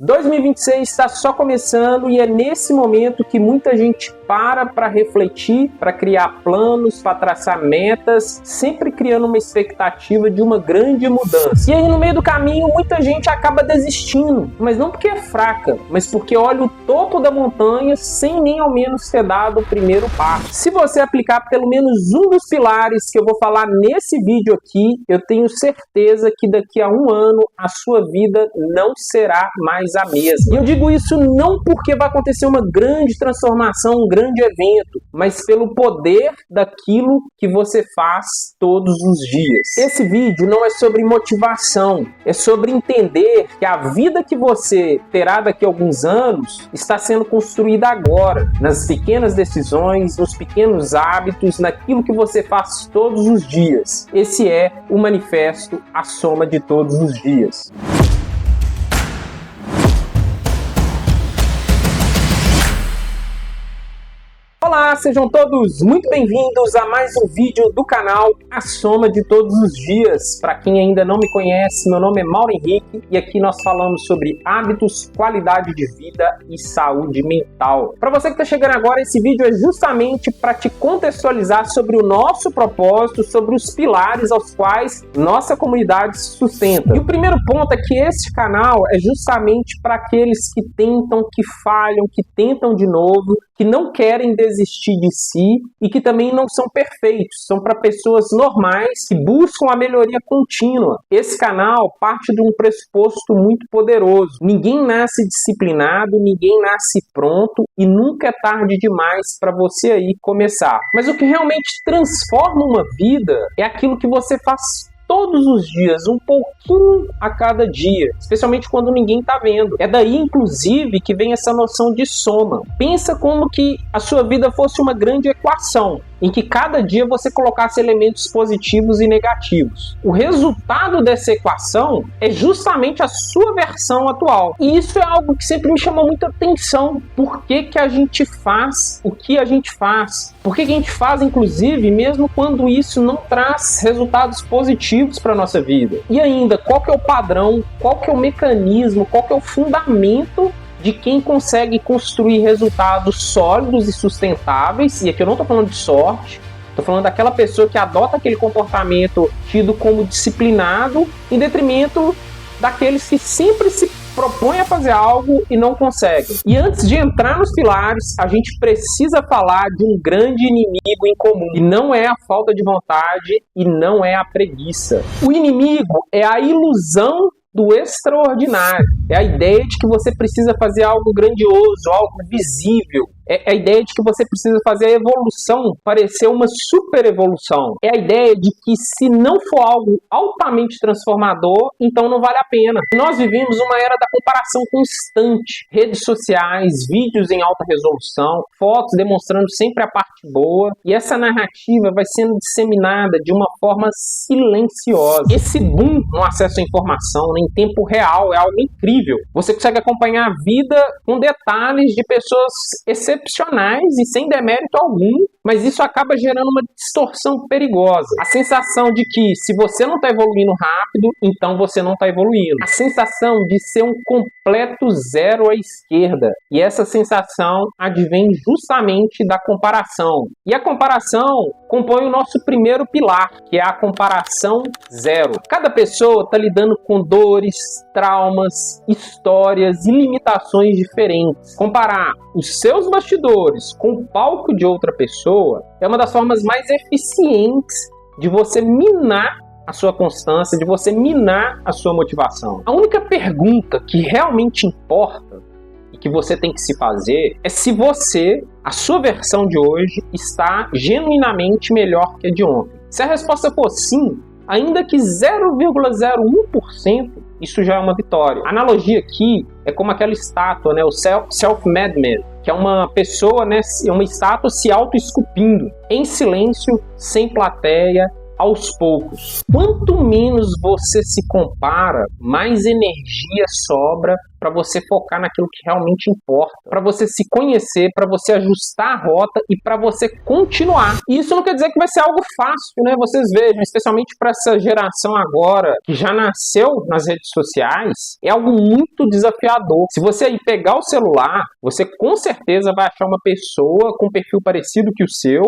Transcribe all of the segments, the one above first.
2026 está só começando e é nesse momento que muita gente para refletir, para criar planos, para traçar metas, sempre criando uma expectativa de uma grande mudança. E aí no meio do caminho muita gente acaba desistindo, mas não porque é fraca, mas porque olha o topo da montanha sem nem ao menos ter dado o primeiro passo. Se você aplicar pelo menos um dos pilares que eu vou falar nesse vídeo aqui, eu tenho certeza que daqui a um ano a sua vida não será mais a mesma. E eu digo isso não porque vai acontecer uma grande transformação, um grande evento, mas pelo poder daquilo que você faz todos os dias. Esse vídeo não é sobre motivação, é sobre entender que a vida que você terá daqui a alguns anos está sendo construída agora, nas pequenas decisões, nos pequenos hábitos, naquilo que você faz todos os dias. Esse é o manifesto A Soma de Todos os Dias. Olá, sejam todos muito bem-vindos a mais um vídeo do canal A Soma de Todos os Dias. Para quem ainda não me conhece, meu nome é Mauro Henrique e aqui nós falamos sobre hábitos, qualidade de vida e saúde mental. Para você que está chegando agora, esse vídeo é justamente para te contextualizar sobre o nosso propósito, sobre os pilares aos quais nossa comunidade se sustenta. E o primeiro ponto é que este canal é justamente para aqueles que tentam, que falham, que tentam de novo, que não querem desistir de si e que também não são perfeitos. São para pessoas normais que buscam a melhoria contínua. Esse canal parte de um pressuposto muito poderoso. Ninguém nasce disciplinado, ninguém nasce pronto e nunca é tarde demais para você aí começar. Mas o que realmente transforma uma vida é aquilo que você faz todos os dias, um pouquinho a cada dia, especialmente quando ninguém está vendo. É daí, inclusive, que vem essa noção de soma. Pensa como que a sua vida fosse uma grande equação, em que cada dia você colocasse elementos positivos e negativos. O resultado dessa equação é justamente a sua versão atual. E isso é algo que sempre me chamou muita atenção. Por que que a gente faz o que a gente faz? Por que que a gente faz, inclusive, mesmo quando isso não traz resultados positivos para a nossa vida? E ainda, qual que é o padrão, qual que é o mecanismo, qual que é o fundamento de quem consegue construir resultados sólidos e sustentáveis? E aqui eu não estou falando de sorte, estou falando daquela pessoa que adota aquele comportamento tido como disciplinado em detrimento daqueles que sempre se propõem a fazer algo e não conseguem. E antes de entrar nos pilares, a gente precisa falar de um grande inimigo em comum, e não é a falta de vontade e não é a preguiça. O inimigo é a ilusão do extraordinário. É a ideia de que você precisa fazer algo grandioso, algo visível. É a ideia de que você precisa fazer a evolução parecer uma super evolução. É a ideia de que se não for algo altamente transformador, então não vale a pena. Nós vivemos uma era da comparação constante. Redes sociais, vídeos em alta resolução, fotos demonstrando sempre a parte boa. E essa narrativa vai sendo disseminada de uma forma silenciosa. Esse boom no acesso à informação, em tempo real, é algo incrível. Você consegue acompanhar a vida com detalhes de pessoas excepcionais e sem demérito algum, mas isso acaba gerando uma distorção perigosa. A sensação de que se você não está evoluindo rápido, então você não está evoluindo. A sensação de ser um completo zero à esquerda. E essa sensação advém justamente da comparação. E a comparação compõe o nosso primeiro pilar, que é a comparação zero. Cada pessoa está lidando com dores, traumas, histórias e limitações diferentes. Comparar os seus bastidores com o palco de outra pessoa é uma das formas mais eficientes de você minar a sua constância, de você minar a sua motivação. A única pergunta que realmente importa e que você tem que se fazer é se você, a sua versão de hoje, está genuinamente melhor que a de ontem. Se a resposta for sim, ainda que 0,01%, isso já é uma vitória. A analogia aqui é como aquela estátua, né, o Self-Made Man, que é uma pessoa, né, uma estátua se auto-esculpindo, em silêncio, sem plateia, aos poucos. Quanto menos você se compara, mais energia sobra para você focar naquilo que realmente importa, para você se conhecer, para você ajustar a rota e para você continuar. E isso não quer dizer que vai ser algo fácil, né? Vocês vejam, especialmente para essa geração agora que já nasceu nas redes sociais, é algo muito desafiador. Se você aí pegar o celular, você com certeza vai achar uma pessoa com um perfil parecido que o seu,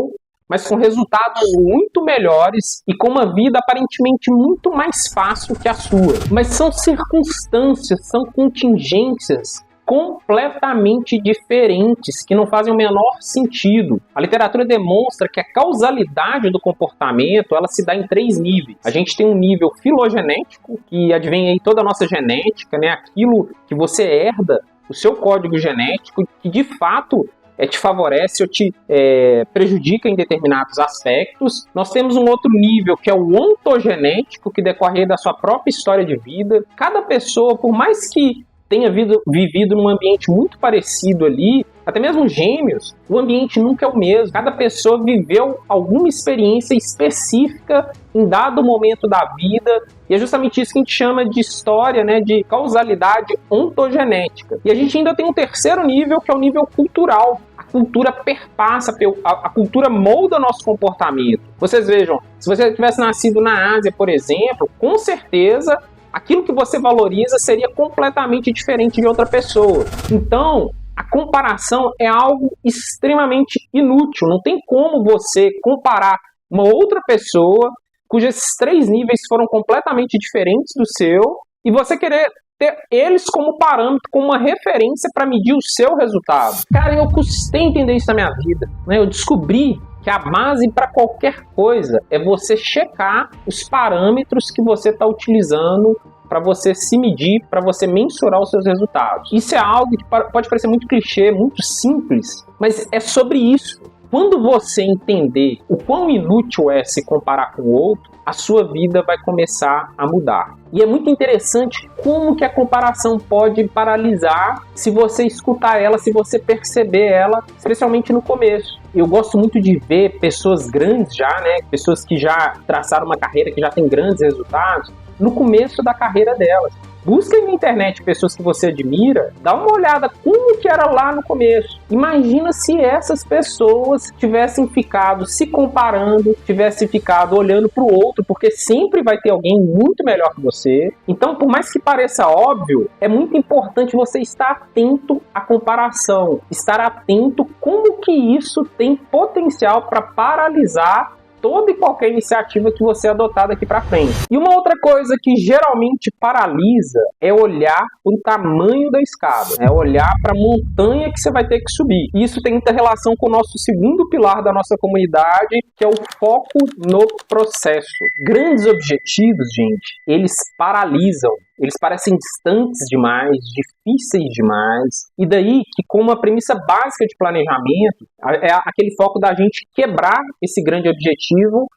mas com resultados muito melhores e com uma vida aparentemente muito mais fácil que a sua. Mas são circunstâncias, são contingências completamente diferentes, que não fazem o menor sentido. A literatura demonstra que a causalidade do comportamento, ela se dá em 3 níveis. A gente tem um nível filogenético, que advém aí toda a nossa genética, né? Aquilo que você herda, o seu código genético, que de fato te favorece ou te prejudica em determinados aspectos. Nós temos um outro nível, que é o ontogenético, que decorre da sua própria história de vida. Cada pessoa, por mais que tenha vivido num ambiente muito parecido ali, até mesmo gêmeos, o ambiente nunca é o mesmo. Cada pessoa viveu alguma experiência específica em dado momento da vida, e é justamente isso que a gente chama de história, né, de causalidade ontogenética. E a gente ainda tem um terceiro nível, que é o nível cultural. A cultura perpassa, a cultura molda nosso comportamento. Vocês vejam, se você tivesse nascido na Ásia, por exemplo, com certeza aquilo que você valoriza seria completamente diferente de outra pessoa. Então, a comparação é algo extremamente inútil. Não tem como você comparar uma outra pessoa cujos 3 níveis foram completamente diferentes do seu e você querer ter eles como parâmetro, como uma referência para medir o seu resultado. Cara, eu custei entender isso na minha vida, né? Eu descobri que a base para qualquer coisa é você checar os parâmetros que você está utilizando para você se medir, para você mensurar os seus resultados. Isso é algo que pode parecer muito clichê, muito simples, mas é sobre isso. Quando você entender o quão inútil é se comparar com o outro, a sua vida vai começar a mudar. E é muito interessante como que a comparação pode paralisar se você escutar ela, se você perceber ela, especialmente no começo. Eu gosto muito de ver pessoas grandes já, né? Pessoas que já traçaram uma carreira, que já têm grandes resultados, no começo da carreira delas. Busca na internet pessoas que você admira, dá uma olhada como que era lá no começo. Imagina se essas pessoas tivessem ficado se comparando, tivessem ficado olhando para o outro, porque sempre vai ter alguém muito melhor que você. Então, por mais que pareça óbvio, é muito importante você estar atento à comparação, estar atento como que isso tem potencial para paralisar toda e qualquer iniciativa que você adotar daqui para frente. E uma outra coisa que geralmente paralisa é olhar para o tamanho da escada, é olhar para a montanha que você vai ter que subir. E isso tem muita relação com o nosso segundo pilar da nossa comunidade, que é o foco no processo. Grandes objetivos, gente, eles paralisam. Eles parecem distantes demais, difíceis demais. E daí que, como uma premissa básica de planejamento, é aquele foco da gente quebrar esse grande objetivo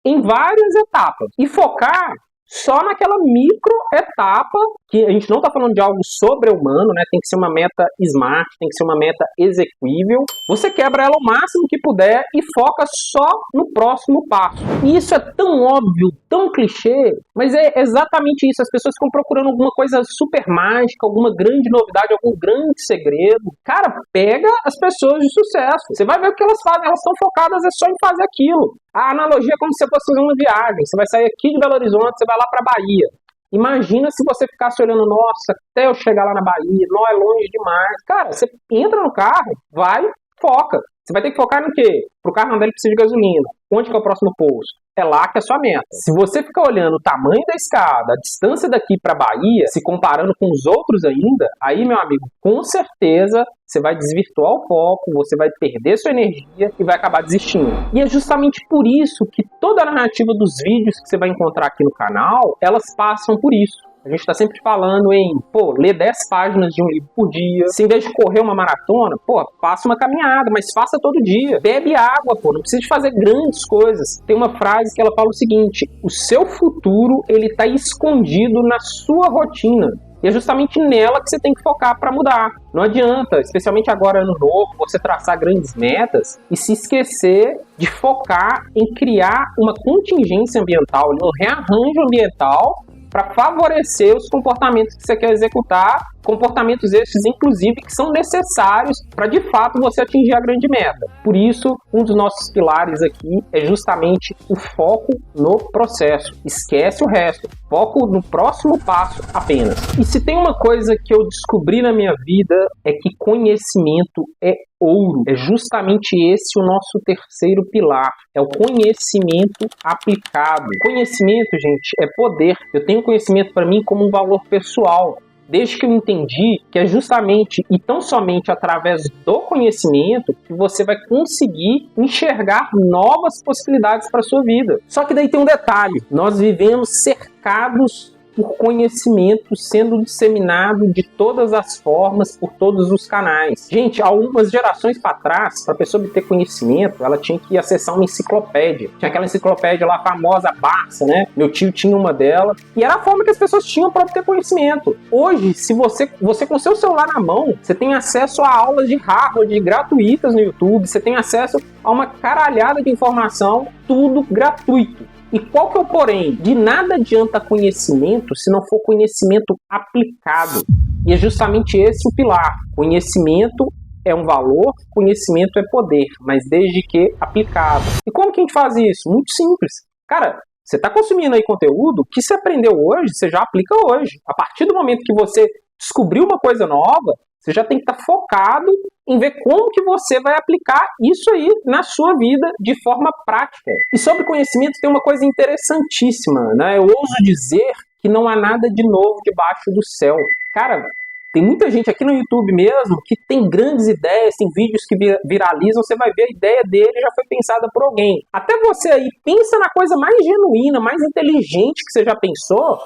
em várias etapas e focar só naquela micro etapa, que a gente não está falando de algo sobre-humano, né? Tem que ser uma meta smart, tem que ser uma meta execuível. Você quebra ela o máximo que puder e foca só no próximo passo. E isso é tão óbvio, tão clichê, mas é exatamente isso. As pessoas ficam procurando alguma coisa super mágica, alguma grande novidade, algum grande segredo. Cara, pega as pessoas de sucesso. Você vai ver o que elas fazem, elas estão focadas só em fazer aquilo. A analogia é como se você fosse fazer uma viagem. Você vai sair aqui de Belo Horizonte, você vai lá para Bahia. Imagina se você ficasse olhando, nossa, até eu chegar lá na Bahia, não é longe demais. Cara, você entra no carro, vai, foca. Você vai ter que focar no quê? Pro carro andar, ele precisa de gasolina. Onde que é o próximo posto? É lá que é a sua meta. Se você ficar olhando o tamanho da escada, a distância daqui para Bahia, se comparando com os outros ainda, aí, meu amigo, com certeza você vai desvirtuar o foco, você vai perder sua energia e vai acabar desistindo. E é justamente por isso que toda a narrativa dos vídeos que você vai encontrar aqui no canal, elas passam por isso. A gente está sempre falando em, ler 10 páginas de um livro por dia. Se em vez de correr uma maratona, faça uma caminhada, mas faça todo dia. Bebe água, não precisa de fazer grandes coisas. Tem uma frase que ela fala o seguinte: o seu futuro, ele está escondido na sua rotina. E é justamente nela que você tem que focar para mudar. Não adianta, especialmente agora no novo, você traçar grandes metas e se esquecer de focar em criar uma contingência ambiental, um rearranjo ambiental para favorecer os comportamentos que você quer executar, comportamentos esses, inclusive, que são necessários para, de fato, você atingir a grande meta. Por isso, um dos nossos pilares aqui é justamente o foco no processo. Esquece o resto. Foco no próximo passo apenas. E se tem uma coisa que eu descobri na minha vida, é que conhecimento é ouro. É justamente esse o nosso terceiro pilar. É o conhecimento aplicado. Conhecimento, gente, é poder. Eu tenho conhecimento para mim como um valor pessoal. Desde que eu entendi que é justamente e tão somente através do conhecimento que você vai conseguir enxergar novas possibilidades para a sua vida. Só que daí tem um detalhe: nós vivemos cercados por conhecimento sendo disseminado de todas as formas, por todos os canais. Gente, algumas gerações para trás, para a pessoa obter conhecimento, ela tinha que acessar uma enciclopédia. Tinha aquela enciclopédia lá famosa, Barça, né? Meu tio tinha uma dela. E era a forma que as pessoas tinham para obter conhecimento. Hoje, se você com seu celular na mão, você tem acesso a aulas de Harvard gratuitas no YouTube, você tem acesso a uma caralhada de informação, tudo gratuito. E qual que é o porém? De nada adianta conhecimento se não for conhecimento aplicado. E é justamente esse o pilar. Conhecimento é um valor, conhecimento é poder, mas desde que aplicado. E como que a gente faz isso? Muito simples. Cara, você está consumindo aí conteúdo, o que você aprendeu hoje, você já aplica hoje. A partir do momento que você descobriu uma coisa nova, você já tem que estar focado em ver como que você vai aplicar isso aí na sua vida de forma prática. E sobre conhecimento tem uma coisa interessantíssima, né? Eu ouso dizer que não há nada de novo debaixo do céu. Cara, tem muita gente aqui no YouTube mesmo que tem grandes ideias, tem vídeos que viralizam, você vai ver a ideia dele já foi pensada por alguém. Até você aí pensa na coisa mais genuína, mais inteligente que você já pensou.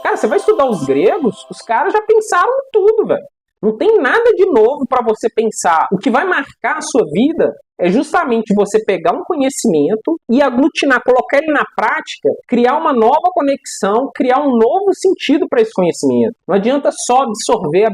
Cara, você vai estudar os gregos, os caras já pensaram em tudo, velho. Não tem nada de novo para você pensar. O que vai marcar a sua vida é justamente você pegar um conhecimento e aglutinar, colocar ele na prática, criar uma nova conexão, criar um novo sentido para esse conhecimento. Não adianta só absorver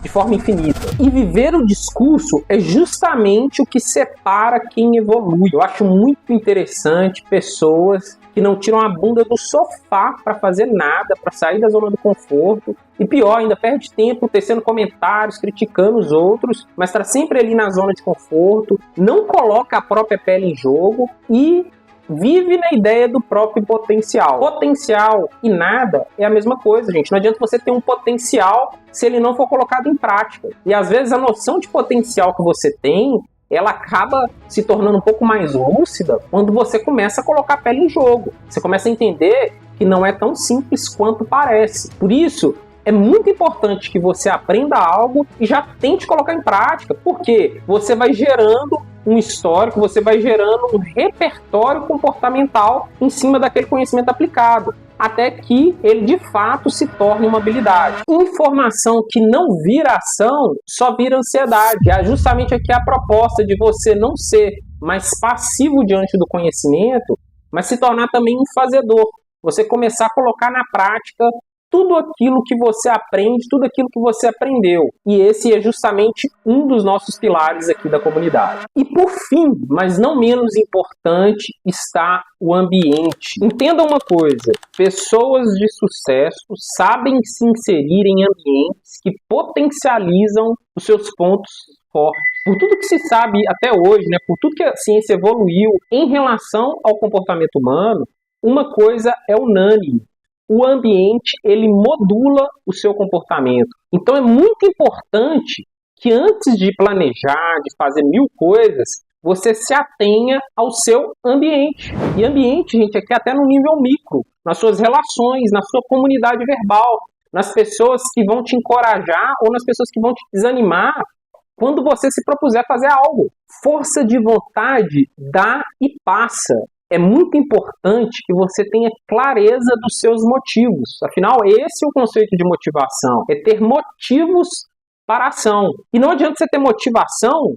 de forma infinita. E viver o discurso é justamente o que separa quem evolui. Eu acho muito interessante pessoas que não tiram a bunda do sofá para fazer nada, para sair da zona do conforto. E pior, ainda perde tempo tecendo comentários, criticando os outros, mas está sempre ali na zona de conforto, não coloca a própria pele em jogo e vive na ideia do próprio potencial. Potencial e nada é a mesma coisa, gente. Não adianta você ter um potencial se ele não for colocado em prática. E às vezes a noção de potencial que você tem, ela acaba se tornando um pouco mais lúcida quando você começa a colocar a pele em jogo. Você começa a entender que não é tão simples quanto parece. Por isso, é muito importante que você aprenda algo e já tente colocar em prática, porque você vai gerando um histórico, você vai gerando um repertório comportamental em cima daquele conhecimento aplicado, até que ele de fato se torne uma habilidade. Informação que não vira ação só vira ansiedade. É justamente aqui a proposta de você não ser mais passivo diante do conhecimento, mas se tornar também um fazedor. Você começar a colocar na prática tudo aquilo que você aprende, tudo aquilo que você aprendeu. E esse é justamente um dos nossos pilares aqui da comunidade. E por fim, mas não menos importante, está o ambiente. Entenda uma coisa, pessoas de sucesso sabem se inserir em ambientes que potencializam os seus pontos fortes. Por tudo que se sabe até hoje, né, por tudo que a ciência evoluiu em relação ao comportamento humano, uma coisa é unânime. O ambiente, ele modula o seu comportamento. Então é muito importante que antes de planejar, de fazer mil coisas, você se atenha ao seu ambiente. E ambiente, gente, aqui até no nível micro, nas suas relações, na sua comunidade verbal, nas pessoas que vão te encorajar ou nas pessoas que vão te desanimar quando você se propuser a fazer algo. Força de vontade dá e passa. É muito importante que você tenha clareza dos seus motivos. Afinal, esse é o conceito de motivação. É ter motivos para a ação. E não adianta você ter motivação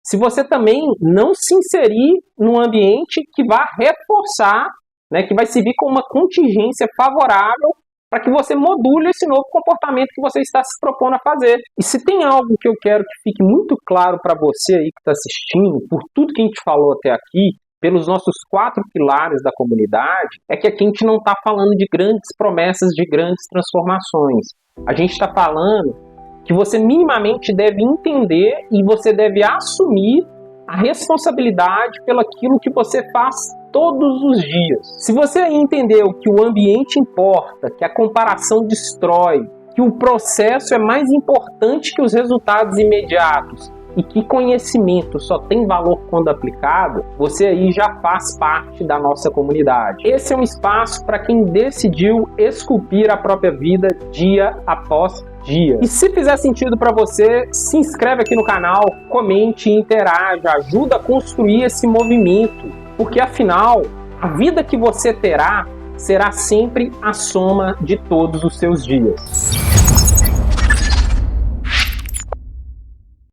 se você também não se inserir num ambiente que vai reforçar, né, que vai servir como uma contingência favorável para que você module esse novo comportamento que você está se propondo a fazer. E se tem algo que eu quero que fique muito claro para você aí que está assistindo, por tudo que a gente falou até aqui, pelos nossos 4 pilares da comunidade, é que aqui a gente não está falando de grandes promessas, de grandes transformações. A gente está falando que você minimamente deve entender e você deve assumir a responsabilidade pelo aquilo que você faz todos os dias. Se você entendeu que o ambiente importa, que a comparação destrói, que o processo é mais importante que os resultados imediatos e que conhecimento só tem valor quando aplicado, você aí já faz parte da nossa comunidade. Esse é um espaço para quem decidiu esculpir a própria vida dia após dia. E se fizer sentido para você, se inscreve aqui no canal, comente, interaja, ajuda a construir esse movimento, porque afinal, a vida que você terá será sempre a soma de todos os seus dias.